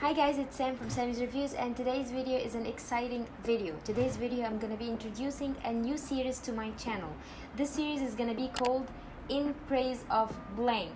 Hi guys, it's Sam from SammysReviews and today's video is an exciting video. Today's video I'm going to be introducing a new series to my channel. This series is going to be called In Praise of Blank.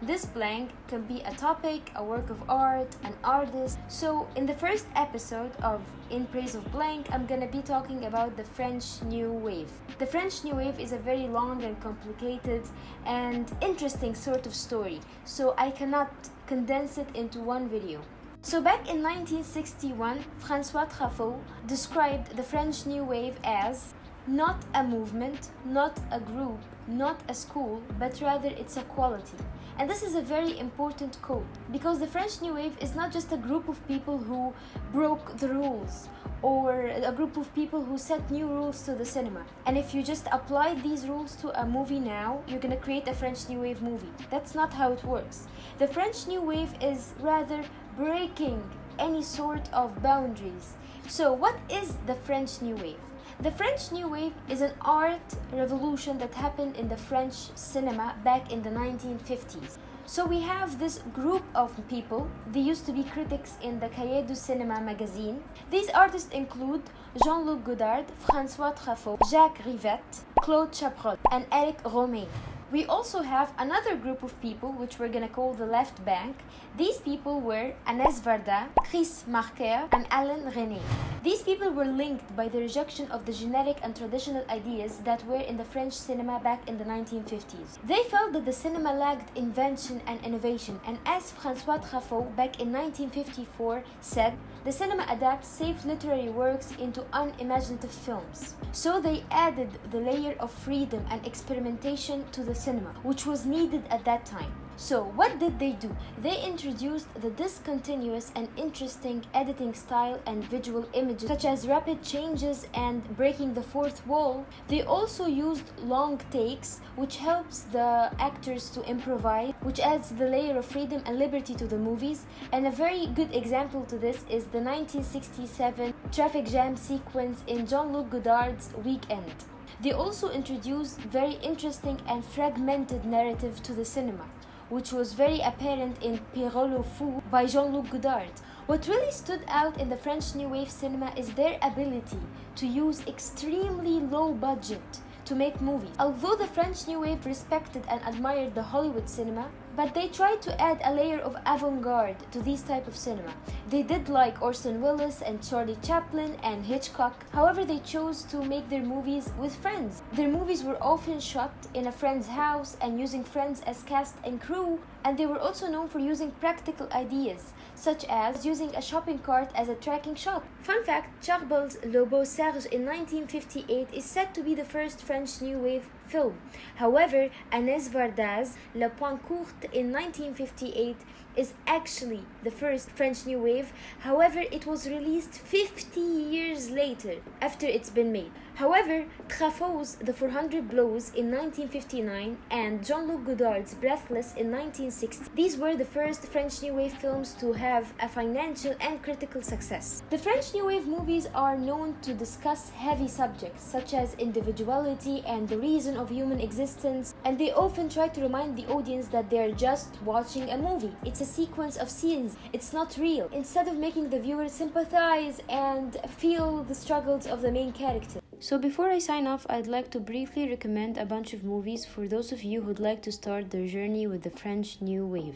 This blank can be a topic, a work of art, an artist. So in the first episode of In Praise of Blank, I'm going to be talking about the French New Wave. The French New Wave is a very long and complicated and interesting sort of story, so I cannot condense it into one video. So back in 1961, Francois Truffaut described the French New Wave as not a movement, not a group, not a school, but rather it's a quality. And this is a very important quote because the French New Wave is not just a group of people who broke the rules or a group of people who set new rules to the cinema. And if you just apply these rules to a movie now, you're gonna create a French New Wave movie. That's not how it works. The French New Wave is rather breaking any sort of boundaries. So what is the French New Wave? The French New Wave is an art revolution that happened in the French cinema back in the 1950s. So we have this group of people. They used to be critics in the Cahiers du Cinéma magazine. These artists include Jean-Luc Goddard, Francois Truffaut, Jacques Rivette, Claude Chabrol, and Rohmer. We also have another group of people, which we're gonna call the left bank. These people were Agnes Varda, Chris Marker, and Alain René. These people were linked by the rejection of the generic and traditional ideas that were in the French cinema back in the 1950s. They felt that the cinema lacked invention and innovation, and as Francois Truffaut back in 1954 said, the cinema adapts safe literary works into unimaginative films. So they added the layer of freedom and experimentation to the cinema, which was needed at that time. So what did they do? They introduced the discontinuous and interesting editing style and visual images such as rapid changes and breaking the fourth wall. They also used long takes, which helps the actors to improvise, which adds the layer of freedom and liberty to the movies. And a very good example to this is the 1967 traffic jam sequence in Jean-Luc Goddard's Weekend. They also introduced very interesting and fragmented narrative to the cinema, which was very apparent in Perriot by Jean-Luc Goddard. What really stood out in the French New Wave cinema is their ability to use extremely low budget to make movies. Although the French New Wave respected and admired the Hollywood cinema, but they tried to add a layer of avant-garde to these type of cinema. They did like Orson Welles and Charlie Chaplin and Hitchcock. However, they chose to make their movies with friends. Their movies were often shot in a friend's house and using friends as cast and crew, and they were also known for using practical ideas, such as using a shopping cart as a tracking shot. Fun fact, Chabrol's Beau, Serge in 1958 is said to be the first French New Wave film. However, Agnes Varda's Courte in 1958 is actually the first French New Wave. However, it was released 50 years later after it's been made. However, Truffaut's The 400 Blows in 1959 and Jean-Luc Goddard's Breathless in 1960, these were the first French New Wave films to have a financial and critical success. The French New Wave movies are known to discuss heavy subjects such as individuality and the reason of human existence, and they often try to remind the audience that they're just watching a movie. It's a sequence of scenes. It's not real. Instead of making the viewer sympathize and feel the struggles of the main character. So before I sign off, I'd like to briefly recommend a bunch of movies for those of you who'd like to start their journey with the French New Wave.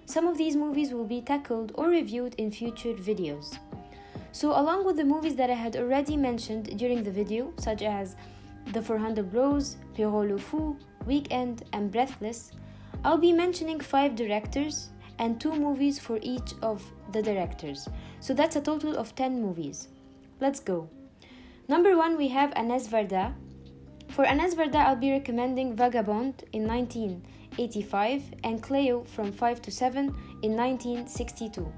Some of these movies will be tackled or reviewed in future videos. So along with the movies that I had already mentioned during the video, such as The 400 Blows, Perriot, Weekend, and Breathless, I'll be mentioning 5 directors and 2 movies for each of the directors. So that's a total of 10 movies. Let's go. Number 1, we have Agnes Varda. For Agnes Varda, I'll be recommending Vagabond in 1985 and Cleo from 5 to 7 in 1962.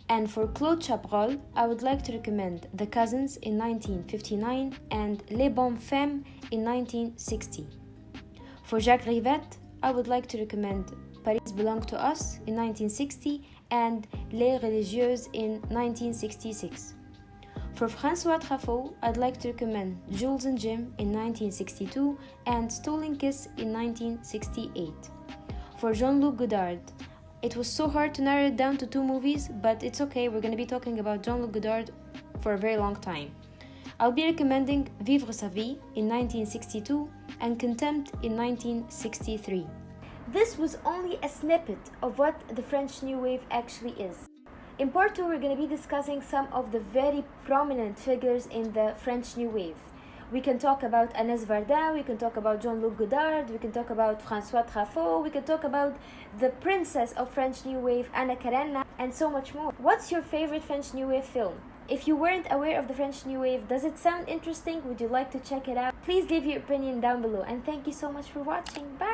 And for Claude Chabrol, I would like to recommend The Cousins in 1959 and Les Bonnes Femmes in 1960. For Jacques Rivette, I would like to recommend Paris Belongs to Us in 1960 and Les Religieuses in 1966. For Francois Truffaut, I'd like to recommend Jules and Jim in 1962 and Stolen Kiss in 1968. For Jean-Luc Goddard, It was so hard to narrow it down to 2 movies, but it's okay, we're going to be talking about Jean-Luc Goddard for a very long time. I'll be recommending Vivre sa vie in 1962 and Contempt in 1963. This was only a snippet of what the French New Wave actually is. In part 2, we're going to be discussing some of the very prominent figures in the French New Wave. We can talk about Agnes Varda, we can talk about Jean-Luc Goddard, we can talk about Francois Truffaut, we can talk about the princess of French New Wave, Karina, and so much more. What's your favorite French New Wave film? If you weren't aware of the French New Wave, does it sound interesting? Would you like to check it out? Please leave your opinion down below, and thank you so much for watching. Bye!